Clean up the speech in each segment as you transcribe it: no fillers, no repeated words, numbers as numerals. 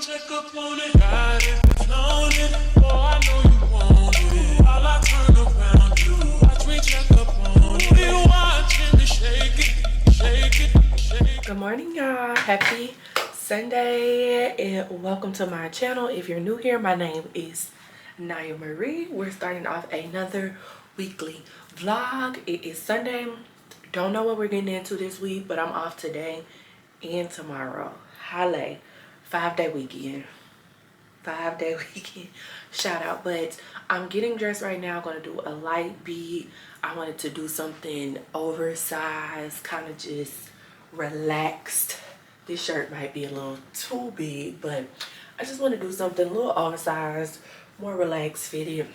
check up on it. Got it, flown it. Oh, I know you want it. While I turn around you, watch me check up on it. You watching me shake it, shake it, shake it. Good morning, y'all. Happy Sunday and welcome to my channel. If you're new here, my name is Naya Marie. We're starting off another weekly vlog. It is Sunday. Don't know what we're getting into this week, but I'm off today and tomorrow. Halle. 5-day weekend. 5-day weekend. Shout out. But I'm getting dressed right now. I'm going to do a light beat. I wanted to do something oversized, kind of just relaxed. This shirt might be a little too big, but I just want to do something a little oversized, more relaxed fitted,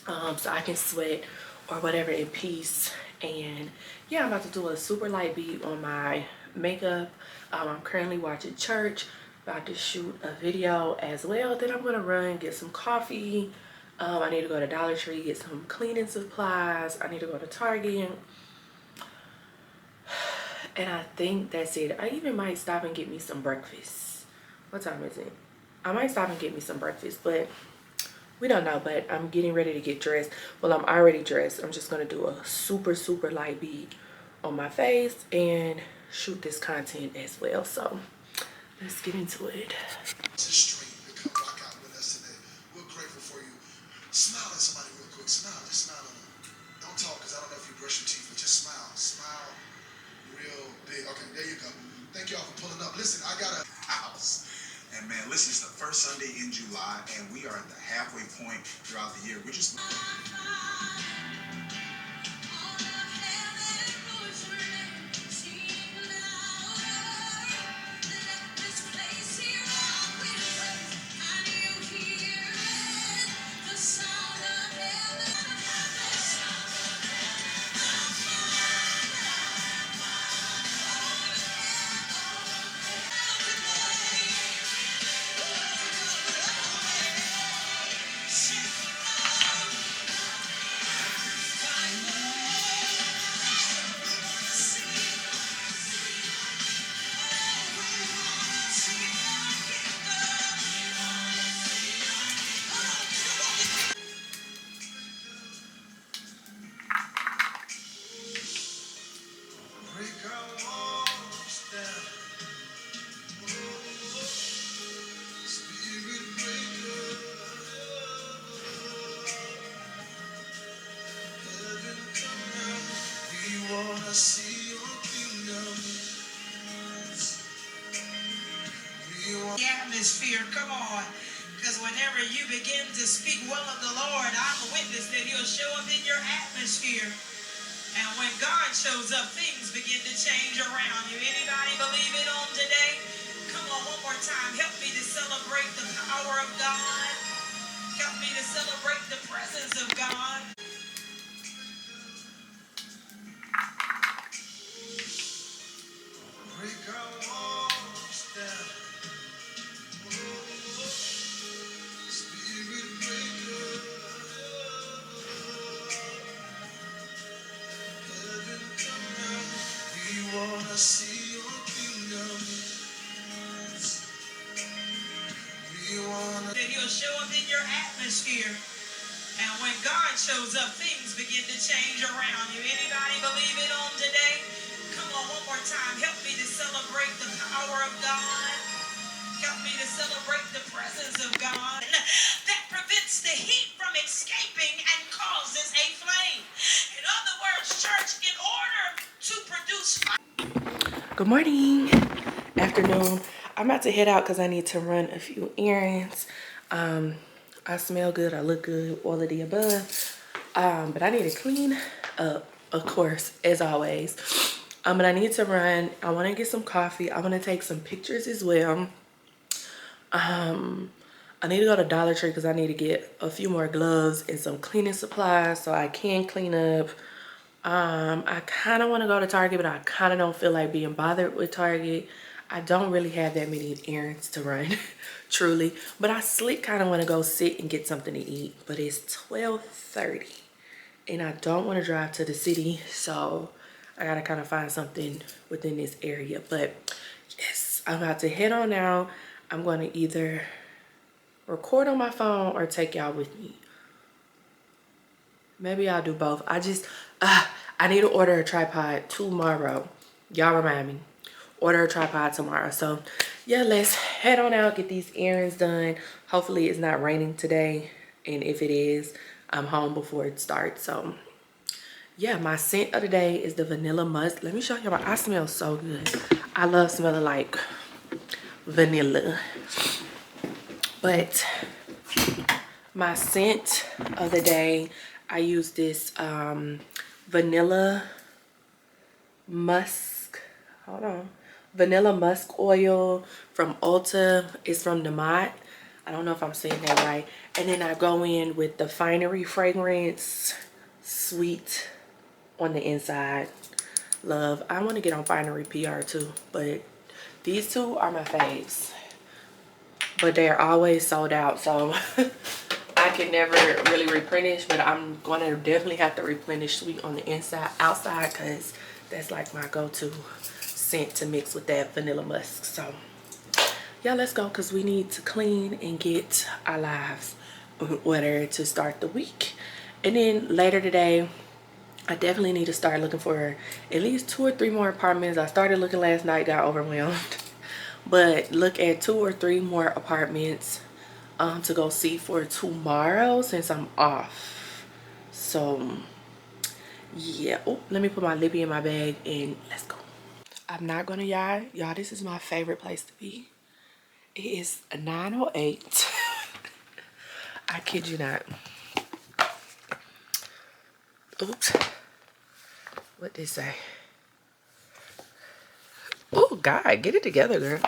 so I can sweat or whatever in peace. And yeah, I'm about to do a super light beat on my makeup. I'm currently watching church, about to shoot a video as well. Then I'm gonna run, get some coffee. I need to go to Dollar Tree, get some cleaning supplies. I need to go to Target. And I think that's it. I even might stop and get me some breakfast. What time is it? I might stop and get me some breakfast, but we don't know. But I'm getting ready to get dressed. Well, I'm already dressed. I'm just gonna do a super light beat on my face and shoot this content as well. So let's get into it. Come rock out with us today. We're grateful for you. Smile at somebody real quick. Smile. Just smile at them. Don't talk because I don't know if you brush your teeth, but just smile. Smile real big. Okay, there you go. Thank y'all for pulling up. Listen, I got a house. And man, listen, it's the first Sunday in July, and we are at the halfway point throughout the year. We're just... Atmosphere, come on, because whenever you begin to speak well of the Lord, I'm a witness that he'll show up in your atmosphere. And when God shows up, things begin to change around you. Anybody believe it on today? Come on, one more time. Help me to celebrate the power of God. Help me to celebrate the presence of God. Break our walls down. See your kingdom. That he'll show up in your atmosphere. And when God shows up, things begin to change around you. Anybody believe it on today? Come on, one more time. Help me to celebrate the power of God. Help me to celebrate the presence of God. That prevents the heat from escaping and causes a flame. In other words, church, in order to produce fire. Good morning, afternoon. I'm about to head out because I need to run a few errands. I smell good, I look good, all of the above. But I need to clean up, of course, as always. But I need to run. I want to get some coffee. I want to take some pictures as well. I need to go to Dollar Tree because I need to get a few more gloves and some cleaning supplies so I can clean up. I kind of want to go to Target, but I kind of don't feel like being bothered with Target. I don't really have that many errands to run, truly. But I kind of want to go sit and get something to eat. But it's 12:30 and I don't want to drive to the city. So I got to kind of find something within this area. But yes, I'm about to head on out. I'm going to either record on my phone or take y'all with me. Maybe I'll do both. I need to order a tripod tomorrow. Y'all remind me. Order a tripod tomorrow. So yeah, let's head on out, get these errands done. Hopefully it's not raining today. And if it is, I'm home before it starts. So yeah, my scent of the day is the vanilla musk. Let me show you. I smell so good. I love smelling like vanilla. But my scent of the day, I use this vanilla musk. Hold on. Vanilla musk oil from Ulta. It's from nmariebiz. I don't know if I'm saying that right. And then I go in with the Finery fragrance, sweet on the inside. Love. I want to get on Finery PR too, but these two are my faves. But they're always sold out, so I can never really replenish, but I'm going to definitely have to replenish sweet on the inside, outside, because that's like my go-to scent to mix with that vanilla musk. So yeah, let's go, because we need to clean and get our lives in order to start the week. And then later today, I definitely need to start looking for at least 2 or 3 more apartments. I started looking last night, got overwhelmed. But look at 2 or 3 more apartments to go see for tomorrow since I'm off. So yeah. Oh, let me put my lippy in my bag and let's go. I'm not gonna y'all, this is my favorite place to be. It is 9:08. I kid you not. Oops. What did it say? Oh God, get it together, girl.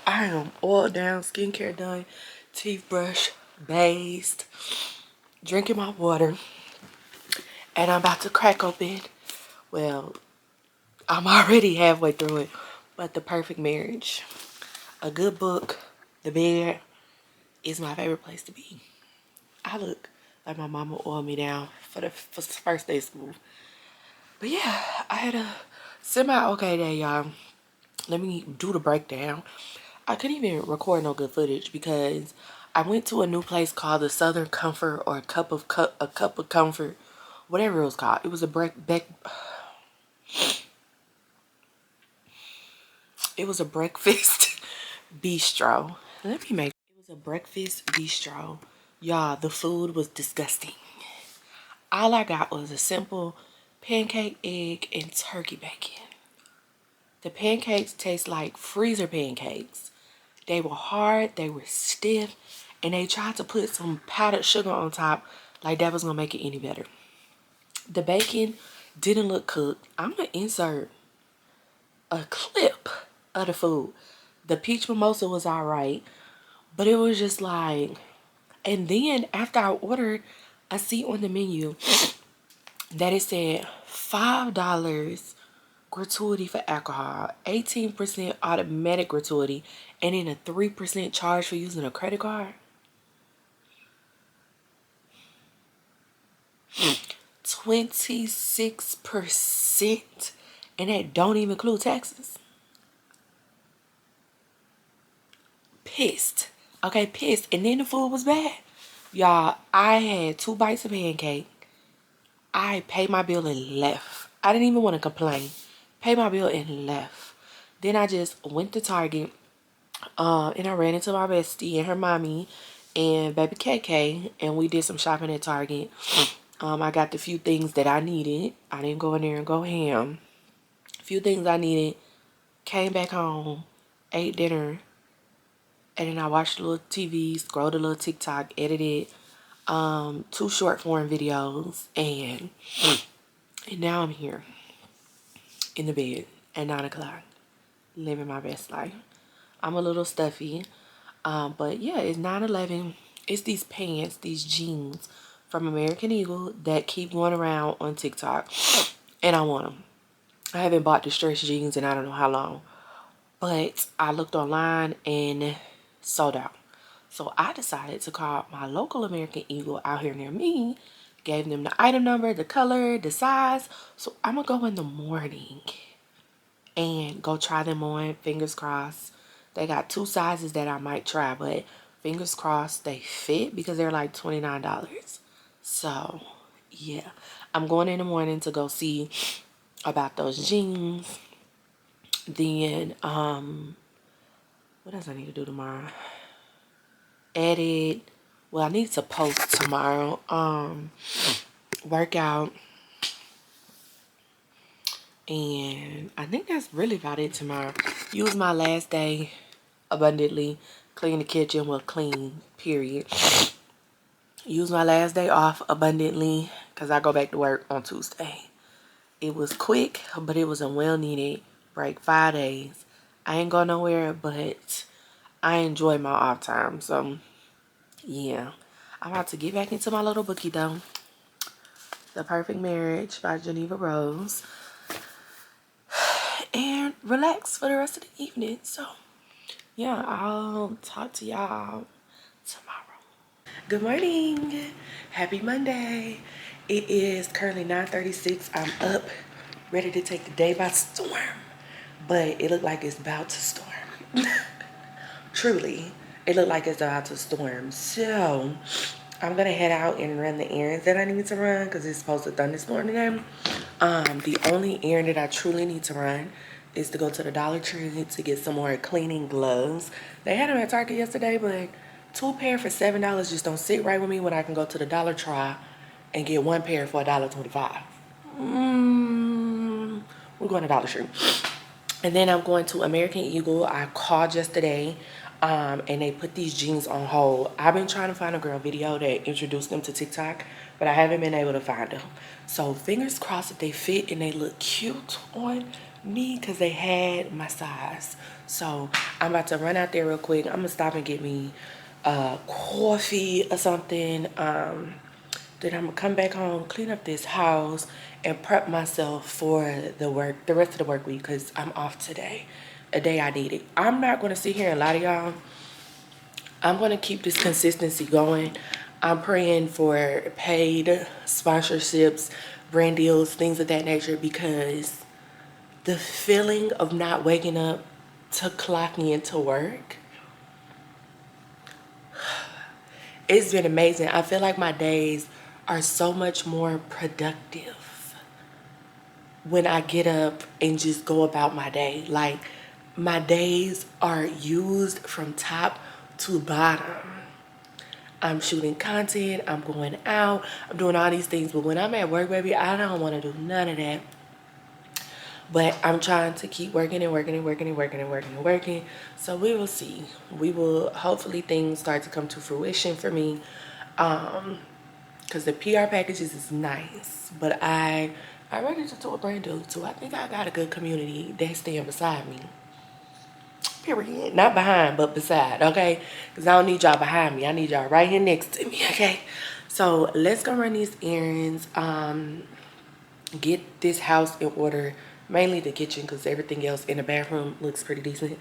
I am oiled down, skincare done, teeth brush, bathed, drinking my water, and I'm about to crack open. Well, I'm already halfway through it, but The Perfect Marriage. A good book, the bed is my favorite place to be. I look like my mama oiled me down for the first day of school. But yeah, I had a semi-okay day, y'all. Let me do the breakdown. I couldn't even record no good footage because I went to a new place called the Southern Comfort or a cup of comfort, whatever it was called. It was a breakfast bistro. It was a breakfast bistro. Y'all, the food was disgusting. All I got was a simple pancake, egg, and turkey bacon. The pancakes taste like freezer pancakes. They were hard, they were stiff, and they tried to put some powdered sugar on top like that was gonna make it any better. The bacon didn't look cooked. I'm gonna insert a clip of the food. The peach mimosa was alright, but it was just like, and then after I ordered, I see on the menu that it said $5 gratuity for alcohol, 18% automatic gratuity, and then a 3% charge for using a credit card. 26%, and that don't even include taxes. Pissed. Okay, pissed. And then the food was bad. Y'all, I had 2 bites of pancake. I paid my bill and left. I didn't even want to complain. Paid my bill and left. Then I just went to Target. And I ran into my bestie and her mommy and baby KK, and we did some shopping at Target. I got the few things that I needed. I didn't go in there and go ham. A few things I needed. Came back home, ate dinner, and then I watched a little TV, scrolled a little TikTok, edited 2 short form videos, and now I'm here in the bed at 9 o'clock, living my best life. I'm a little stuffy, but yeah, it's 9/11. It's these pants, these jeans from American Eagle that keep going around on TikTok, and I want them. I haven't bought distressed jeans in I don't know how long, but I looked online and sold out. So I decided to call my local American Eagle out here near me Gave them the item number, the color, the size. So I'm gonna go in the morning and go try them on. Fingers crossed. They got 2 sizes that I might try, but fingers crossed they fit because they're like $29. So yeah, I'm going in the morning to go see about those jeans. Then what else I need to do tomorrow? Edit. Well, I need to post tomorrow. Work out. And I think that's really about it tomorrow. Use my last day abundantly. Clean the kitchen. Well, clean, period. Use my last day off abundantly because I go back to work on Tuesday. It was quick, but it was a well-needed break. 5 days. I ain't going nowhere, but I enjoy my off time. So, yeah. I'm about to get back into my little bookie, though. The Perfect Marriage by Geneva Rose. And relax for the rest of the evening. So, yeah, I'll talk to y'all tomorrow. Good morning. Happy Monday. It is currently 9:36. I'm up, ready to take the day by storm. But it looked like it's about to storm. Truly, it looked like it's about to storm. So, I'm going to head out and run the errands that I need to run because it's supposed to thunderstorm today. The only errand that I truly need to run is to go to the Dollar Tree to get some more cleaning gloves. They had them at Target yesterday, but 2 pair for $7 just don't sit right with me when I can go to the Dollar Tree and get 1 pair for $1.25. We're going to Dollar Tree. And then I'm going to American Eagle. I called yesterday and they put these jeans on hold. I've been trying to find a girl video that introduced them to TikTok, but I haven't been able to find them. So fingers crossed that they fit and they look cute on me because they had my size. So I'm about to run out there real quick. I'm going to stop and get me coffee or something. Then I'm going to come back home, clean up this house, and prep myself for the rest of the work week because I'm off today. A day I need it. I'm not going to sit here and lie to y'all. I'm going to keep this consistency going. I'm praying for paid sponsorships, brand deals, things of that nature, because the feeling of not waking up to clock me into work, it's been amazing. I feel like my days are so much more productive when I get up and just go about my day. Like, my days are used from top to bottom. I'm shooting content, I'm going out, I'm doing all these things. But when I'm at work, baby, I don't want to do none of that. But I'm trying to keep working and working and working and working and working and working. So we will see. We will, hopefully things start to come to fruition for me. Because the PR packages is nice. But I'm ready to do a brand deal too. I think I got a good community that's staying beside me. Period. Not behind, but beside, okay? Because I don't need y'all behind me. I need y'all right here next to me, okay? So let's go run these errands. Get this house in order. Mainly the kitchen, because everything else in the bathroom looks pretty decent.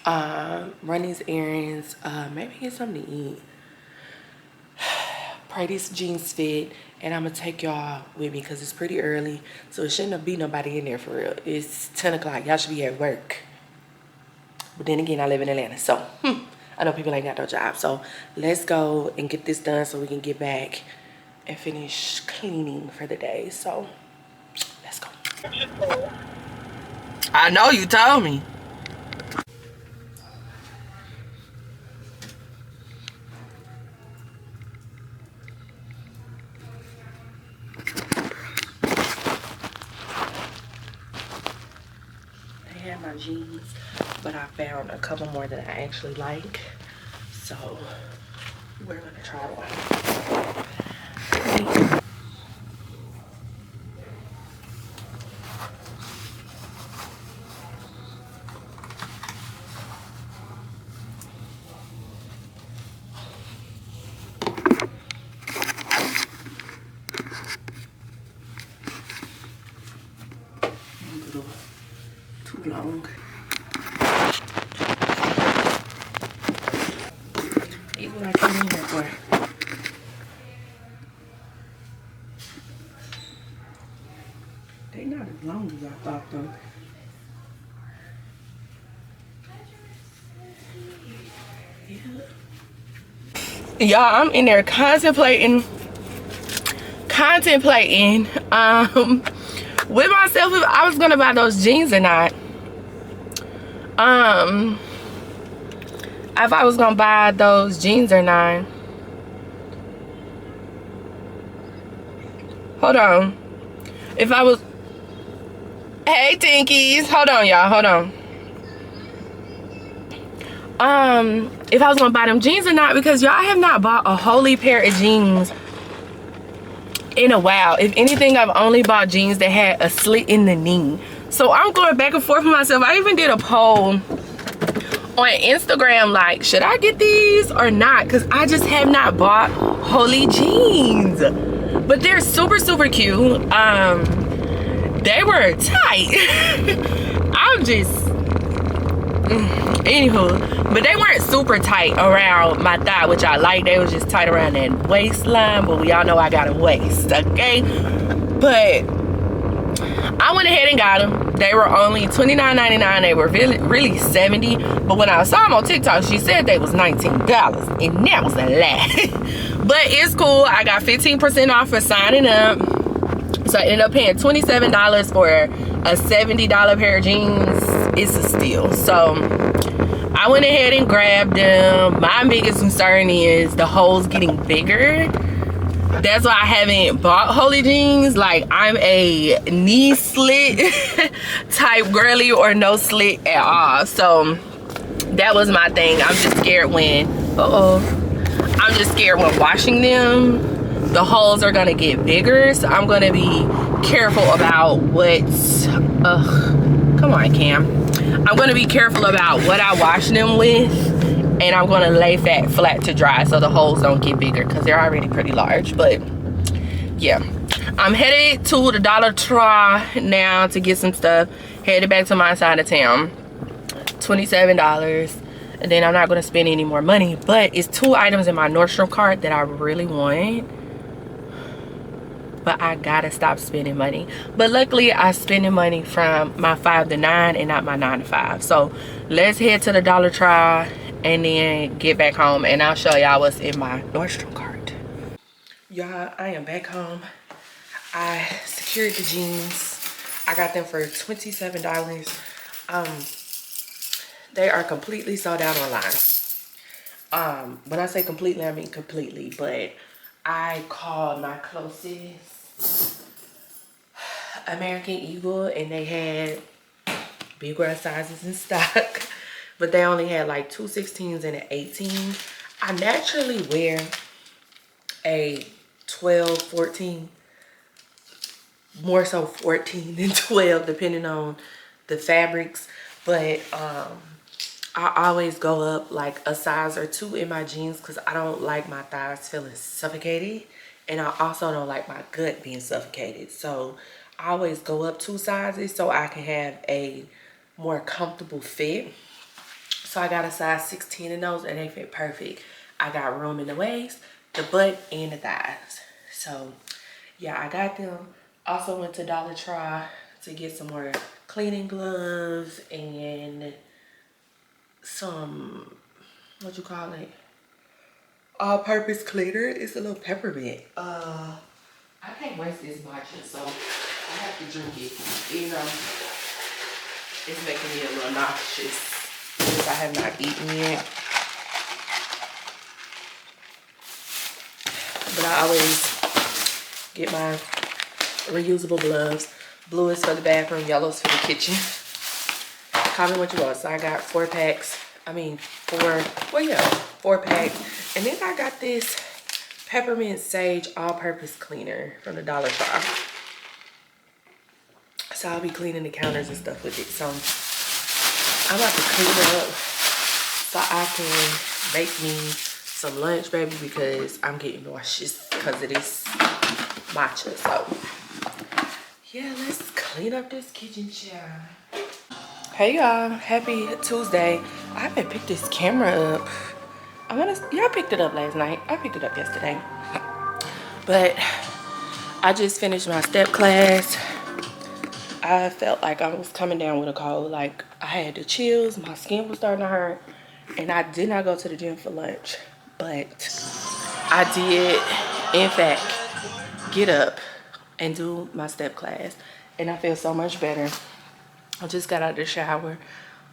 Run these errands. Maybe get something to eat. Pray these jeans fit. And I'm going to take y'all with me because it's pretty early. So it shouldn't be nobody in there for real. It's 10 o'clock. Y'all should be at work. But then again, I live in Atlanta. So I know people ain't got no job. So let's go and get this done so we can get back and finish cleaning for the day. So let's go. I know you told me. I had my jeans, but I found a couple more that I actually like. So we're gonna try one. Too long. Even like I'm in here for. They not as long as I thought though. Y'all, I'm in there contemplating with myself if I was gonna buy those jeans or not. If I was gonna buy those jeans or not. Hold on. If I was, hey Tinkies, hold on y'all, hold on. If I was gonna buy them jeans or not, because y'all, I have not bought a wholly pair of jeans in a while. If anything, I've only bought jeans that had a slit in the knee. So I'm going back and forth with myself. I even did a poll on Instagram, like, should I get these or not? Because I just have not bought wholly jeans. But they're super, super cute. They were tight. I'm just, anywho, but they weren't super tight around my thigh, which I like. They was just tight around that waistline, but we all know I got a waist, okay? But I went ahead and got them. They were only $29.99. They were really $70. But when I saw them on TikTok, she said they was $19, and that was a lie. But it's cool. I got 15% off for signing up. So I ended up paying $27 for a $70 pair of jeans. It's a steal. So I went ahead and grabbed them. My biggest concern is the holes getting bigger. That's why I haven't bought wholly jeans. Like, I'm a knee slit type girly, or no slit at all. So that was my thing. I'm just scared when I'm just scared when washing them, the holes are gonna get bigger. So I'm gonna be careful about what's come on Cam, I'm gonna be careful about what I wash them with, and I'm gonna lay that flat to dry so the holes don't get bigger, because they're already pretty large. But yeah, I'm headed to the Dollar Tree now to get some stuff. Headed back to my side of town. $27, and then I'm not gonna spend any more money. But it's 2 items in my Nordstrom cart that I really want, but I gotta stop spending money. But luckily I spending money from my 5 to 9 and not my 9 to 5. So let's head to the Dollar Tree and then get back home, and I'll show y'all what's in my Nordstrom cart. Y'all, I am back home. I secured the jeans. I got them for $27. They are completely sold out online. When I say completely, I mean completely. But I called my closest American Eagle, and they had bigger sizes in stock. But they only had like 2 16s and an 18. I naturally wear a 12, 14, more so 14 than 12, depending on the fabrics. But I always go up like a size or 2 in my jeans, because I don't like my thighs feeling suffocated, and I also don't like my gut being suffocated. So I always go up 2 sizes so I can have a more comfortable fit. So I got a size 16 in those, and they fit perfect. I got room in the waist, the butt, and the thighs. So yeah, I got them. Also went to Dollar Tree to get some more cleaning gloves and some, what you call it, all-purpose cleaner. It's a little peppermint. I can't waste this matcha, so I have to drink it. You know, it's making me a little nauseous because I have not eaten yet. But I always get my reusable gloves. Blue is for the bathroom, yellow is for the kitchen. Call me what you want. So I got 4 packs. I mean, 4 packs. And then I got this peppermint sage all-purpose cleaner from the Dollar Tree. So I'll be cleaning the counters and stuff with it. So I'm about to clean it up so I can make me some lunch, baby, because I'm getting nauseous because of this matcha. So yeah, let's clean up this kitchen, child. Hey y'all, happy Tuesday. I haven't picked this camera up. I picked it up last night. I picked it up yesterday. But I just finished my step class. I felt like I was coming down with a cold. Like I had the chills, my skin was starting to hurt, and I did not go to the gym for lunch. But I did, in fact, get up and do my step class, and I feel so much better. I just got out of the shower,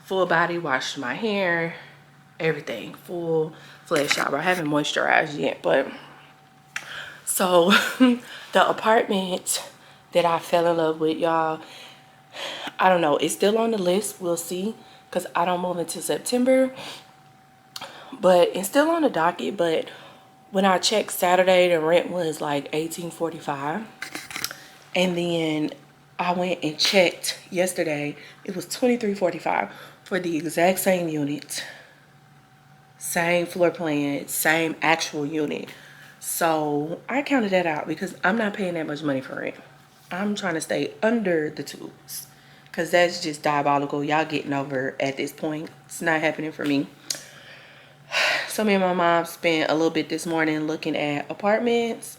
full body, washed my hair, everything, full fledged shower. I haven't moisturized yet, but so the apartment that I fell in love with, y'all, I don't know, it's still on the list. We'll see, because I don't move until September, but it's still on the docket. But when I checked Saturday, the rent was like $18.45, and then I went and checked yesterday, it was $23.45 for the exact same unit, same floor plan, same actual unit. So I counted that out because I'm not paying that much money for rent. I'm trying to stay under the tubes, because that's just diabolical. Y'all getting over at this point. It's not happening for me. So me and my mom spent a little bit this morning looking at apartments.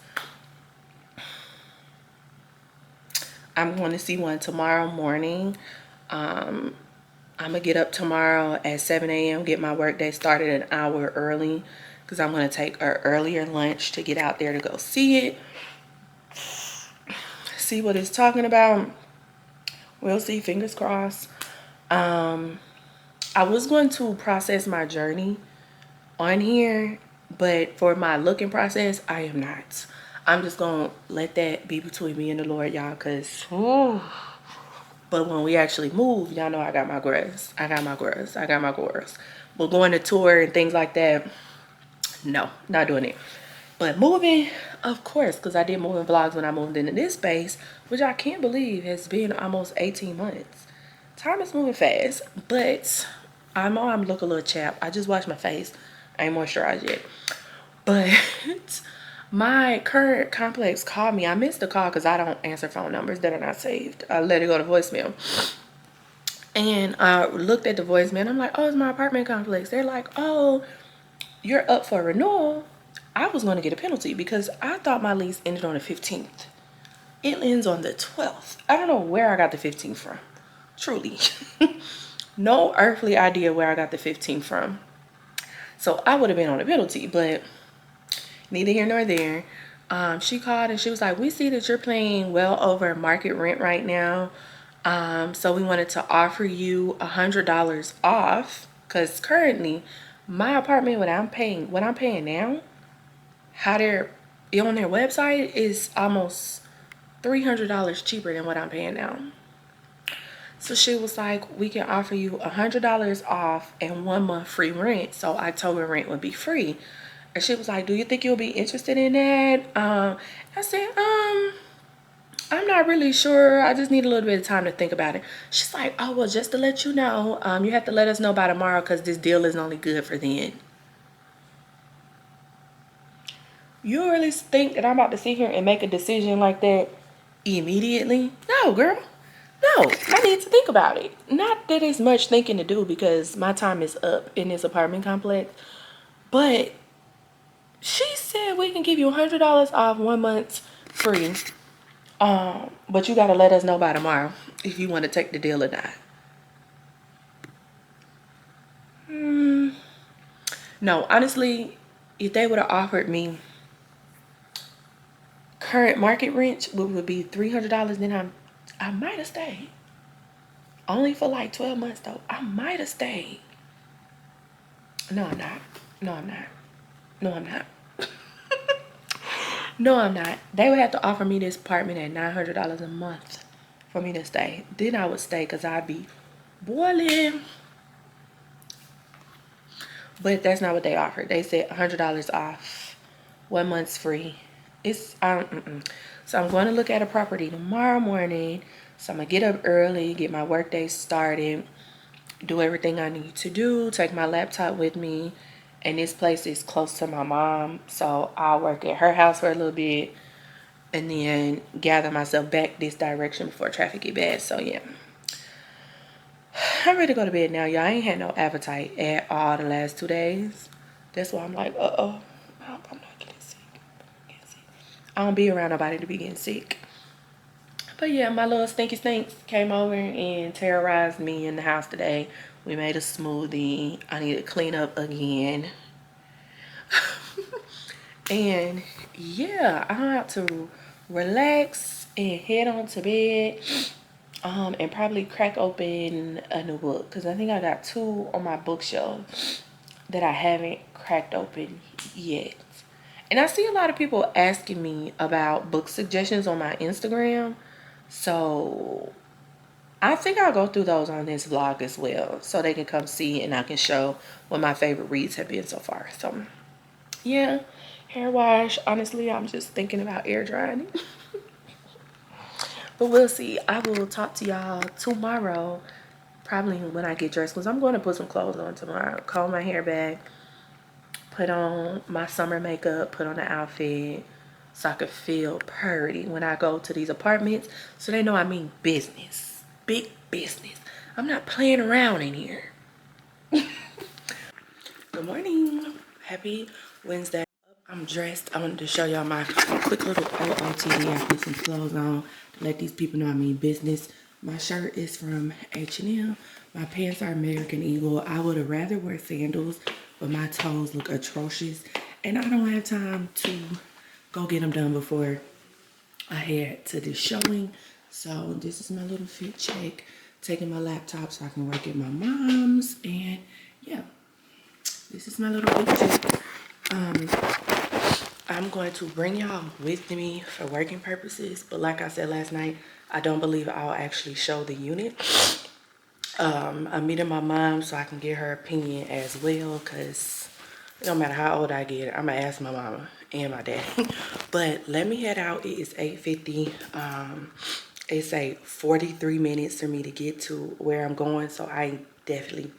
I'm going to see one tomorrow morning. I'm going to get up tomorrow at 7 a.m. get my work day started an hour early, because I'm going to take an earlier lunch to get out there to go see it. See what it's talking about. We'll see, fingers crossed. I was going to process my journey on here, but for my looking process, I am not. I'm just gonna let that be between me and the Lord, y'all, because but when we actually move, y'all know I got my grass. I got my grass. I got my grass. But going to tour and things like that, no, not doing it. But moving, of course, because I did moving vlogs when I moved into this space, which I can't believe has been almost 18 months. Time is moving fast, but I know I'm looking a little chapped. I just washed my face. I ain't moisturized yet. But my current complex called me. I missed the call because I don't answer phone numbers that are not saved. I let it go to voicemail. And I looked at the voicemail. I'm like, oh, it's my apartment complex. They're like, oh, you're up for renewal. I was going to get a penalty because I thought my lease ended on the 15th. It ends on the 12th. I don't know where I got the 15th from. Truly. No earthly idea where I got the 15th from. So I would have been on a penalty, but neither here nor there. She called and she was like, we see that you're paying well over market rent right now. So we wanted to offer you $100 off, because currently my apartment, what I'm paying now, how they're on their website is almost $300 cheaper than what I'm paying now. So she was like, we can offer you $100 off and 1 month free rent. So October rent would be free. And she was like, do you think you'll be interested in that? I said, I'm not really sure. I just need a little bit of time to think about it. She's like, oh, well, just to let you know, you have to let us know by tomorrow, because this deal is only good for then. You really think that I'm about to sit here and make a decision like that immediately? No, girl. No, I need to think about it. Not that it's much thinking to do, because my time is up in this apartment complex. But she said we can give you $100 off 1 month free. But you got to let us know by tomorrow if you want to take the deal or not. No, honestly, if they would have offered me current market rent, which would be $300, then I might have stayed. Only for like 12 months though. I might have stayed. No, I'm not. No, I'm not. No, I'm not. No, I'm not. They would have to offer me this apartment at $900 a month for me to stay. Then I would stay, because I'd be boiling. But that's not what they offered. They said $100 off, 1 month's free. So I'm going to look at a property tomorrow morning. So I'm going to get up early, get my work day started, do everything I need to do, take my laptop with me. And this place is close to my mom, so I'll work at her house for a little bit and then gather myself back this direction before traffic get bad. So yeah, I'm ready to go to bed now, y'all. I ain't had no appetite at all the last 2 days. That's why I'm like, I hope I'm not getting sick. I don't be around nobody to be getting sick. But yeah, my little stinky stinks came over and terrorized me in the house today. We made a smoothie. I need to clean up again. And yeah, I'm about to relax and head on to bed. And probably crack open a new book, because I think I got 2 on my bookshelf that I haven't cracked open yet. And I see a lot of people asking me about book suggestions on my Instagram. So I think I'll go through those on this vlog as well, so they can come see and I can show what my favorite reads have been so far. So yeah, hair wash. Honestly, I'm just thinking about air drying it. But we'll see. I will talk to y'all tomorrow, probably when I get dressed, because I'm going to put some clothes on tomorrow. Comb my hair back, put on my summer makeup, put on the outfit, so I could feel pretty when I go to these apartments, so they know I mean business. Big business. I'm not playing around in here. Good morning. Happy Wednesday. I'm dressed. I wanted to show y'all my quick little OOTD. I put some clothes on to let these people know I mean business. My shirt is from H&M. My pants are American Eagle. I would have rather wear sandals, but my toes look atrocious. And I don't have time to go get them done before I head to this showing. So this is my little fit check. Taking my laptop so I can work at my mom's. And yeah, this is my little fit check. I'm going to bring y'all with me for working purposes, but like I said last night, I don't believe I'll actually show the unit. I'm meeting my mom so I can get her opinion as well, because it don't matter how old I get, I'm gonna ask my mama and my daddy. But let me head out. It is 8:50. It's a 43 minutes for me to get to where I'm going, so I definitely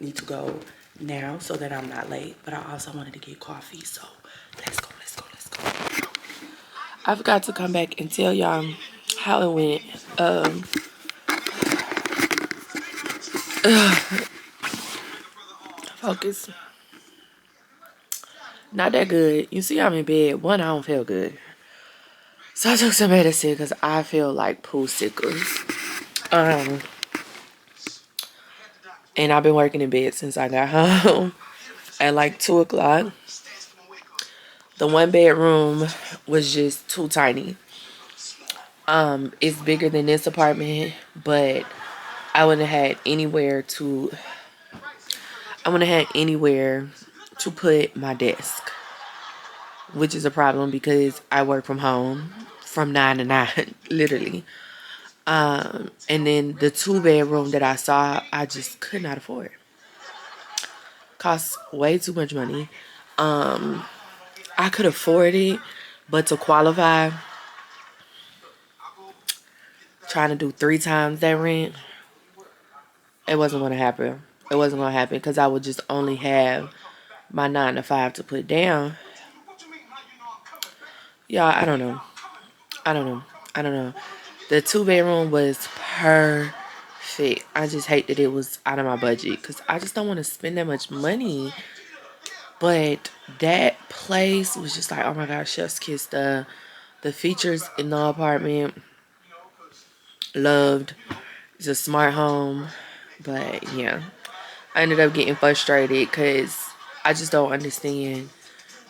need to go now so that I'm not late. But I also wanted to get coffee, so let's go. I forgot to come back and tell y'all how it went. Focus. Not that good. You see, I'm in bed. One, I don't feel good. So I took some medicine because I feel like poo sickles. And I've been working in bed since I got home at like 2 o'clock. The 1-bedroom was just too tiny. It's bigger than this apartment, but I wouldn't have had anywhere to put my desk, which is a problem because I work from home from 9 to 9, literally. And then the 2-bedroom that I saw, I just could not afford. Costs way too much money. I could afford it, but to qualify, trying to do 3 times that rent, it wasn't going to happen. It wasn't going to happen because I would just only have my 9 to 5 to put down. Yeah, I don't know. The 2-bedroom was perfect. I just hate that it was out of my budget because I just don't want to spend that much money. But that place was just like, oh my gosh, chef's kiss. The features in the apartment, loved. It's a smart home. But yeah, I ended up getting frustrated because I just don't understand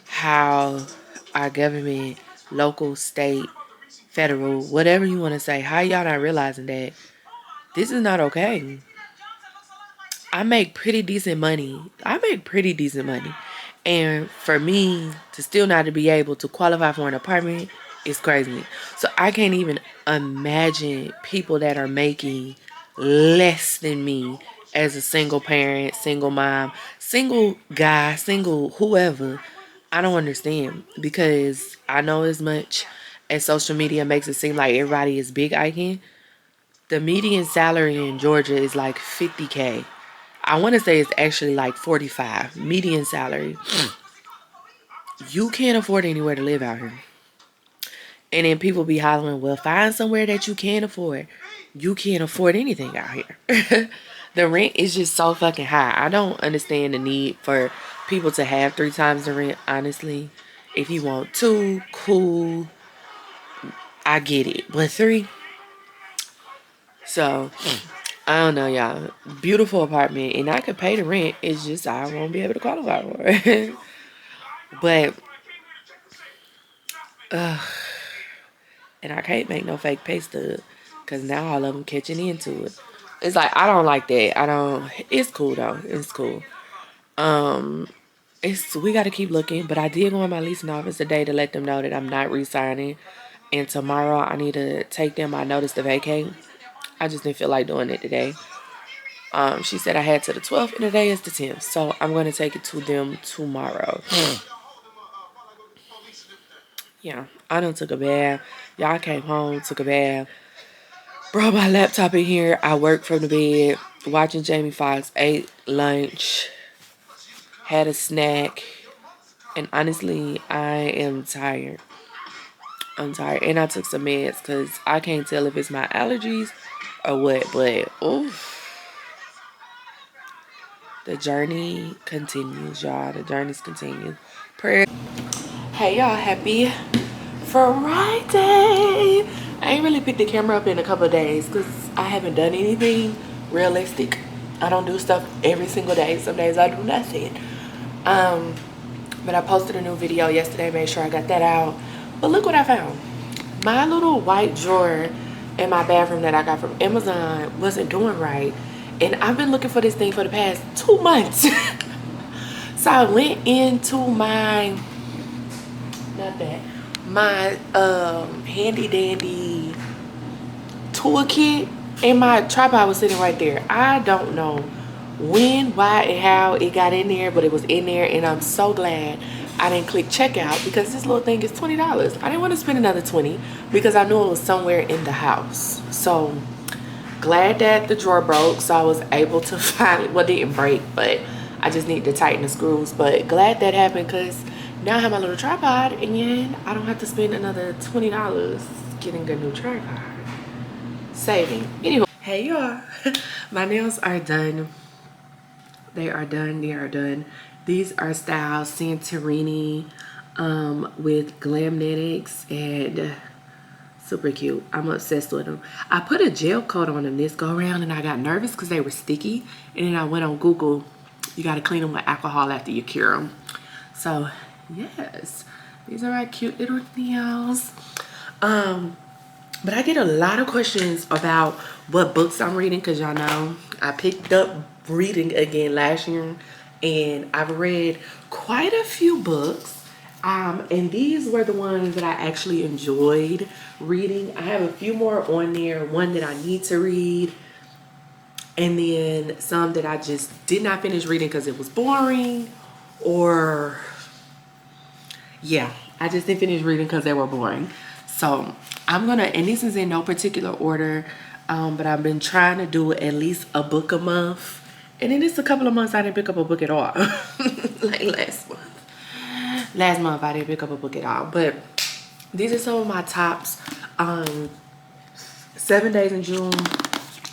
how our government, local, state, federal, whatever you want to say, how y'all not realizing that this is not okay. I make pretty decent money. And for me to still not to be able to qualify for an apartment is crazy. So I can't even imagine people that are making less than me as a single parent, single mom, single guy, single whoever. I don't understand, because I know as much as social media makes it seem like everybody is big Icon. The median salary in Georgia is like 50K. I want to say it's actually like 45 median salary. You can't afford anywhere to live out here. And then people be hollering, well, find somewhere that you can afford. You can't afford anything out here. The rent is just so fucking high. I don't understand the need for people to have 3 times the rent, honestly. If you want 2, cool. I get it. But 3? So I don't know, y'all. Beautiful apartment, and I could pay the rent. It's just I won't be able to qualify for it. But and I can't make no fake pay stub because now all of them catching into it. It's like I don't like that. I don't. It's cool though. It's cool. It's we got to keep looking. But I did go in my leasing office today to let them know that I'm not re-signing. And tomorrow I need to take them my notice to vacate. I just didn't feel like doing it today. She said I had to the 12th and today is the 10th. So I'm going to take it to them tomorrow. Yeah, I done took a bath. Y'all came home, took a bath. Brought my laptop in here. I worked from the bed, watching Jamie Foxx, ate lunch, had a snack. And honestly, I am tired. I'm tired. And I took some meds because I can't tell if it's my allergies or what. But, oof. The journey continues, y'all. The journeys continue. Prayer. Hey, y'all. Happy Friday. I ain't really picked the camera up in a couple of days because I haven't done anything realistic. I don't do stuff every single day. Some days I do nothing. But I posted a new video yesterday. Made sure I got that out. But look what I found. My little white drawer in my bathroom that I got from Amazon wasn't doing right. And I've been looking for this thing for the past 2 months. So I went into my, not that, my handy dandy toolkit, and my tripod was sitting right there. I don't know when, why, and how it got in there, but it was in there, and I'm so glad I didn't click checkout because this little thing is $20. I didn't want to spend another $20 because I knew it was somewhere in the house. So glad that the drawer broke, so I was able to find it. Well, it didn't break, but I just need to tighten the screws. But glad that happened because now I have my little tripod and I don't have to spend another $20 getting a new tripod. Saving. Anyway, hey y'all. My nails are done. They are done. They are done. These are styled Santorini with Glamnetics and super cute. I'm obsessed with them. I put a gel coat on them this go around and I got nervous because they were sticky. And then I went on Google. You got to clean them with alcohol after you cure them. So yes, these are my cute little nails. But I get a lot of questions about what books I'm reading because y'all know I picked up reading again last year and I've read quite a few books. And these were the ones that I actually enjoyed reading. I have a few more on there, one that I need to read, and then some that I just did not finish reading because it was boring, or yeah, I just didn't finish reading because they were boring. So I'm gonna, and this is in no particular order, but I've been trying to do at least a book a month. And then it's a couple of months I didn't pick up a book at all. Like last month. Last month I didn't pick up a book at all. But these are some of my tops. 7 Days in June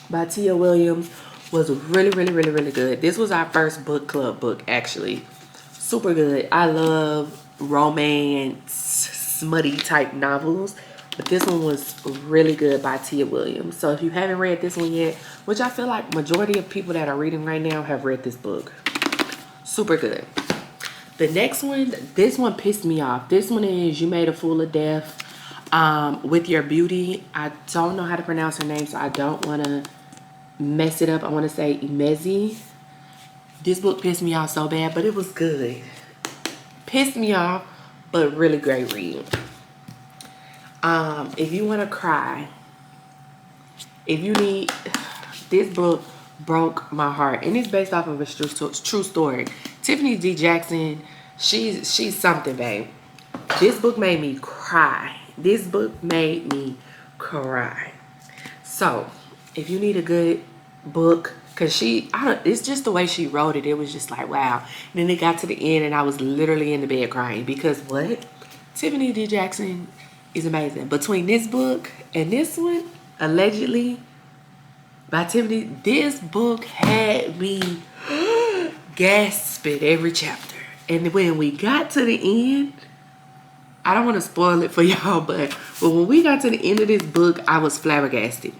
by Tia Williams was really, really, really, really good. This was our first book club book, actually. Super good. I love romance, smutty type novels. But this one was really good by Tia Williams. So if you haven't read this one yet, which I feel like majority of people that are reading right now have read this book. Super good. The next one, this one pissed me off. This one is You Made a Fool of Death with Your Beauty. I don't know how to pronounce her name, so I don't want to mess it up. I want to say Imezi. This book pissed me off so bad, but it was good. Pissed me off, but really great read. If you want to cry, if you need, this book broke my heart, and it's based off of a true story. Tiffany D. Jackson, she's something, babe. This book made me cry. This book made me cry. So if you need a good book, because it's just the way she wrote it. It was just like, wow. And then it got to the end and I was literally in the bed crying because what? Tiffany D. Jackson is amazing. Between this book and this one, Allegedly by Tiffany, this book had me gasping every chapter. And when we got to the end, I don't want to spoil it for y'all, but when we got to the end of this book, I was flabbergasted.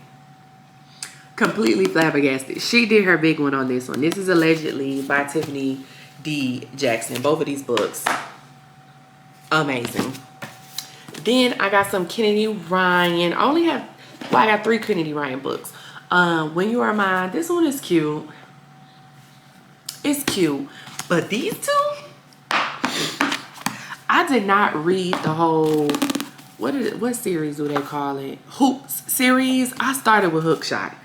completely flabbergasted. She did her big one on this one. This is allegedly by Tiffany D. Jackson. Both of these books, amazing. Then I got some Kennedy Ryan. I got 3 Kennedy Ryan books. When You Are Mine. This one is cute. It's cute. But these two, I did not read the whole, what series do they call it? Hoops series. I started with Hookshot.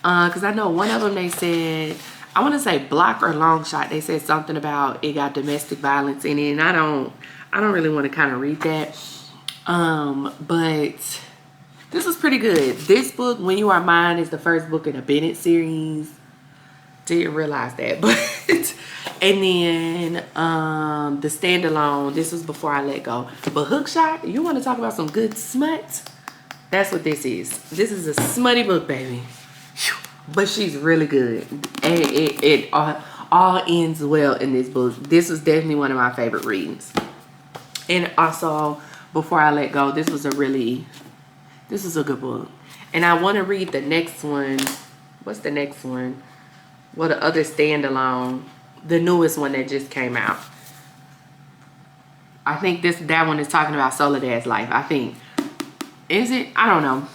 Because I know one of them they said, I want to say Block or Long Shot. They said something about it got domestic violence in it. And I don't really want to kind of read that. But this was pretty good. This book, When You Are Mine, is the first book in a Bennett series. Didn't realize that. But and then the standalone, this was Before I Let Go. But Hookshot, you want to talk about some good smut? That's what this is. This is a smutty book, baby. But she's really good. And it all ends well in this book. This was definitely one of my favorite readings. And also, Before I Let Go, this was a good book. And I want to read the next one. What's the next one? Well, the other standalone. The newest one that just came out. I think that one is talking about Soledad's life. I think. Is it? I don't know.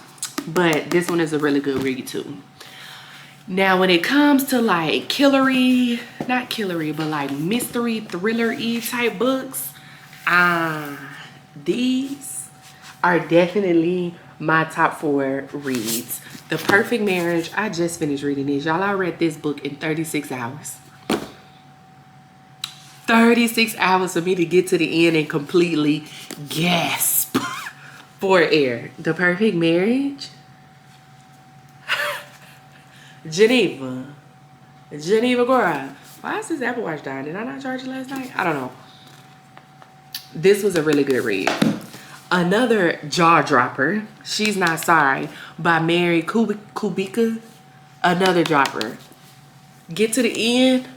But this one is a really good read too. Now, when it comes to like killery, not killery, but like mystery, thriller-y type books, these are definitely my top 4 reads. The Perfect Marriage, I just finished reading this. Y'all, I read this book in 36 hours. 36 hours for me to get to the end and completely gasp for air. The Perfect Marriage. Geneva, girl. Why is this Apple Watch dying? Did I not charge it last night? I don't know. This was a really good read. Another jaw dropper, She's Not Sorry, by Mary Kubica. Another dropper. Get to the end.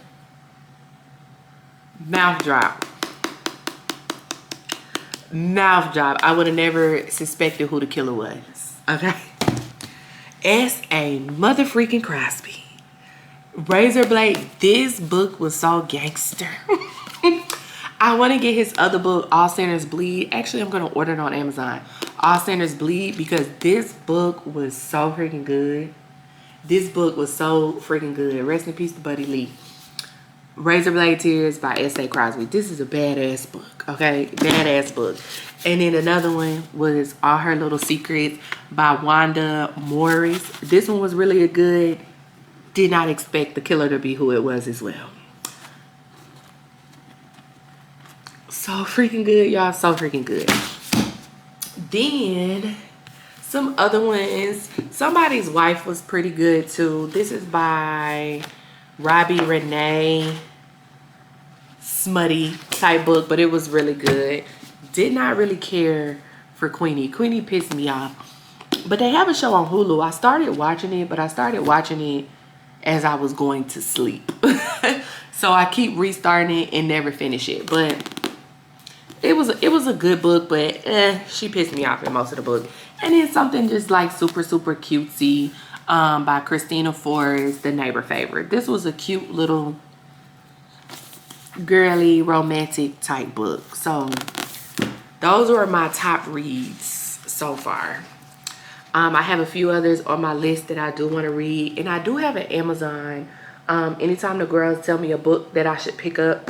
Mouth drop. Mouth drop. I would have never suspected who the killer was. Okay. S.A. Mother freaking Crosby. Razor Blade. This book was so gangster. I want to get his other book, All Sinners Bleed. Actually, I'm going to order it on Amazon. All Sinners Bleed, because this book was so freaking good. This book was so freaking good. Rest in peace to Buddy Lee. Razor Blade Tears by S.A. Crosby. This is a badass book, okay? Badass book. And then another one was All Her Little Secrets by Wanda Morris. This one was really a good. Did not expect the killer to be who it was as well. So freaking good, y'all. So freaking good. Then some other ones. Somebody's Wife was pretty good too. This is by Robbie Renee. Smutty type book, but it was really good. Did not really care for Queenie. Queenie pissed me off. But they have a show on Hulu. I started watching it, but I started watching it as I was going to sleep. So I keep restarting it and never finish it. But it was a good book, but she pissed me off in most of the book. And then something just like super cutesy by Christina Forrest, The Neighbor Favorite. This was a cute little girly romantic type book. So those were my top reads so far. I have a few others on my list that I do want to read, and I do have an Amazon. Anytime the girls tell me a book that I should pick up,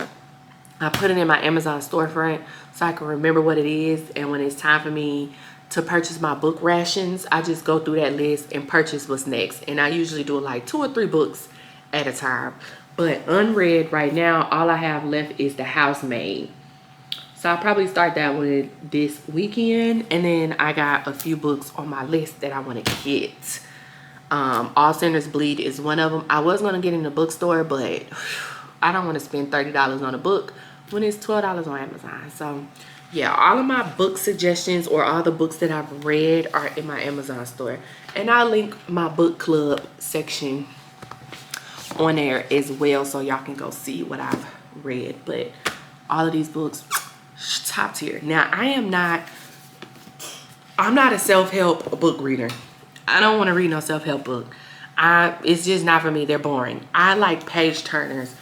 I put it in my Amazon storefront so I can remember what it is, and when it's time for me to purchase my book rations, I just go through that list and purchase what's next. And I usually do like 2 or 3 books at a time. But unread right now, all I have left is The Housemaid. So I'll probably start that one this weekend. And then I got a few books on my list that I want to get. All Sinners Bleed is one of them. I was going to get in the bookstore, but I don't want to spend $30 on a book when it's $12 on Amazon. So yeah, all of my book suggestions or all the books that I've read are in my Amazon store. And I'll link my book club section on there as well, so y'all can go see what I've read. But all of these books, top tier. Now, I'm not a self-help book reader. I don't want to read no self-help book. It's just not for me. They're boring. I like page turners.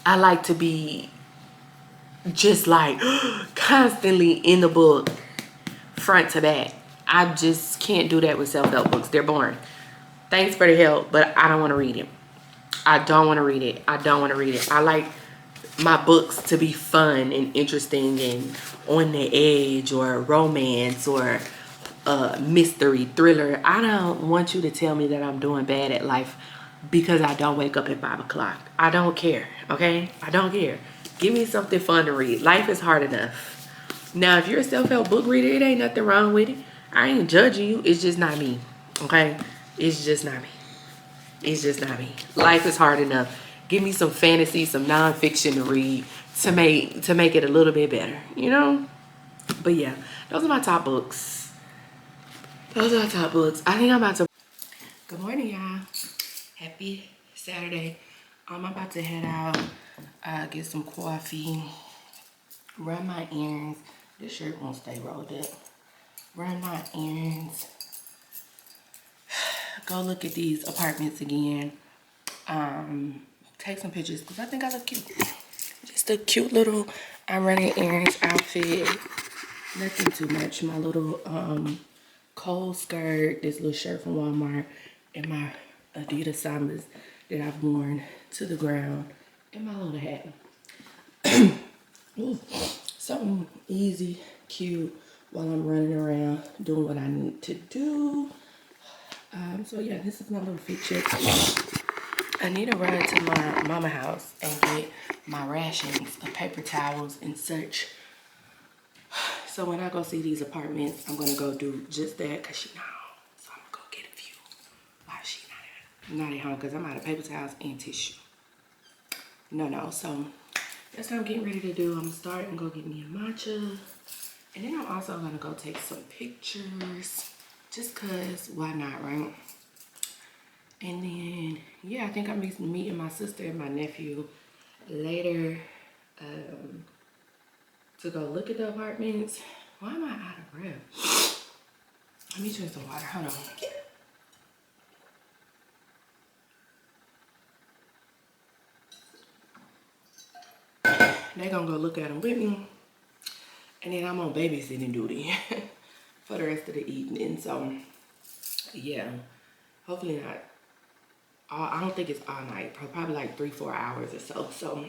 I like to be just like constantly in the book front to back. I just can't do that with self-help books. They're boring. Thanks for the help, but I don't want to read it. I don't want to read it. I don't want to read it. I like my books to be fun and interesting and on the edge, or romance, or mystery, thriller. I don't want you to tell me that I'm doing bad at life because I don't wake up at 5 o'clock. I don't care, okay? I don't care. Give me something fun to read. Life is hard enough. Now, if you're a self-help book reader, it ain't nothing wrong with it. I ain't judging you. It's just not me, okay? It's just not me. It's just not me. Life is hard enough. Give me some fantasy, some nonfiction to read to make it a little bit better, you know? But yeah, those are my top books. Those are my top books. I think I'm about to... Good morning, y'all. Happy Saturday. I'm about to head out, get some coffee, run my errands. This shirt won't stay rolled up. Run my errands. Go look at these apartments again. Take some pictures because I think I look cute. Just a cute little I'm running errands outfit. Nothing too much. My little cold skirt, this little shirt from Walmart, and my Adidas Sambas that I've worn to the ground, and my little hat. Ooh, something easy, cute while I'm running around doing what I need to do. So yeah, this is my little fit check. I need to run to my mama house and get my rations of paper towels and such. So when I go see these apartments, I'm gonna go do just that because she's not home. So I'm gonna go get a few while she's not at home because I'm out of paper towels and tissue. No. So that's what I'm getting ready to do. I'm gonna start and go get me a matcha. And then I'm also gonna go take some pictures. Just cause, why not, right? And then, yeah, I think I'm meeting my sister and my nephew later to go look at the apartments. Why am I out of breath? Let me drink some water, hold on. They're gonna go look at them with me. And then I'm on babysitting duty for the rest of the evening. So, yeah, hopefully not. I don't think it's all night. Probably like 3-4 hours or so. So,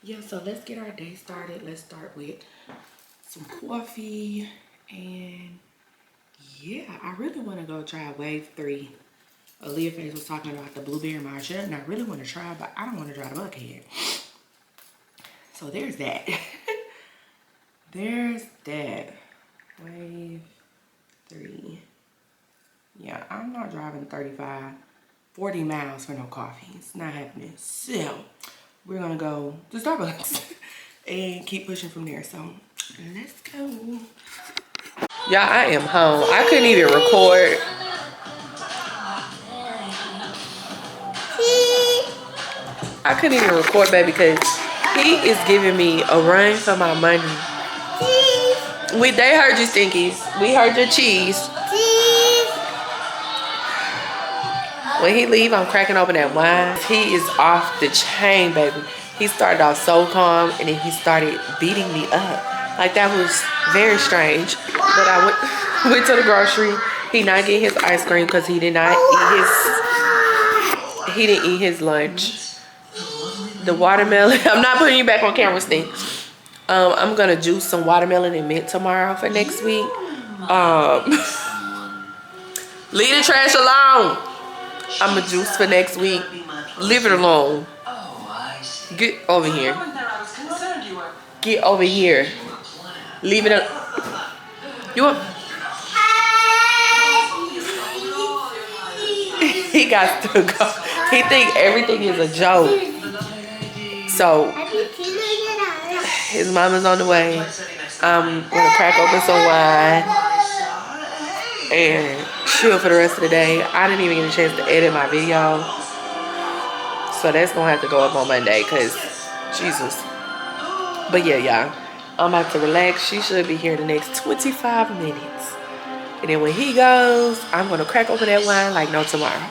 yeah, so let's get our day started. Let's start with some coffee. And, yeah, I really want to go try Wave 3. Aaliyah Face was talking about the blueberry marshmallow. And I really want to try, but I don't want to try the buckhead. So, there's that. There's that. Wave 3. Yeah, I'm not driving 40 miles for no coffee. It's not happening. So, we're gonna go to Starbucks and keep pushing from there. So, let's go. Y'all, I am home. I couldn't even record. I couldn't even record, baby, because he is giving me a run for my money. They heard you, Stinkies. We heard your cheese. When he leave, I'm cracking open that wine. He is off the chain, baby. He started off so calm, and then he started beating me up. Like, that was very strange. But I went to the grocery. He not getting his ice cream because he didn't eat his lunch. The watermelon. I'm not putting you back on camera, Stink. I'm gonna juice some watermelon and mint tomorrow for next week. Leave the trash alone. I'm a juice for next week. Leave it alone. Get over here. Get over here. Leave it alone. You want? He got to go. He think everything is a joke. So his mama's on the way. I'm gonna crack open some wine and chill for the rest of the day. I didn't even get a chance to edit my video, so that's gonna have to go up on Monday, cause Jesus. But yeah, y'all, I'm about to relax. She should be here in the next 25 minutes, and then when he goes, I'm gonna crack open that wine like no tomorrow.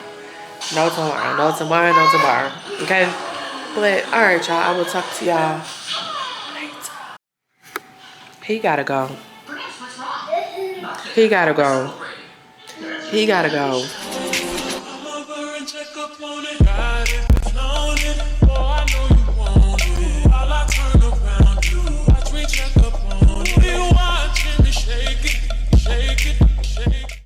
No tomorrow. No tomorrow. No tomorrow. Okay? But, alright, y'all. I will talk to y'all later. He gotta go. He gotta go. He gotta go. I'm over and check up on it. Got it, flown it.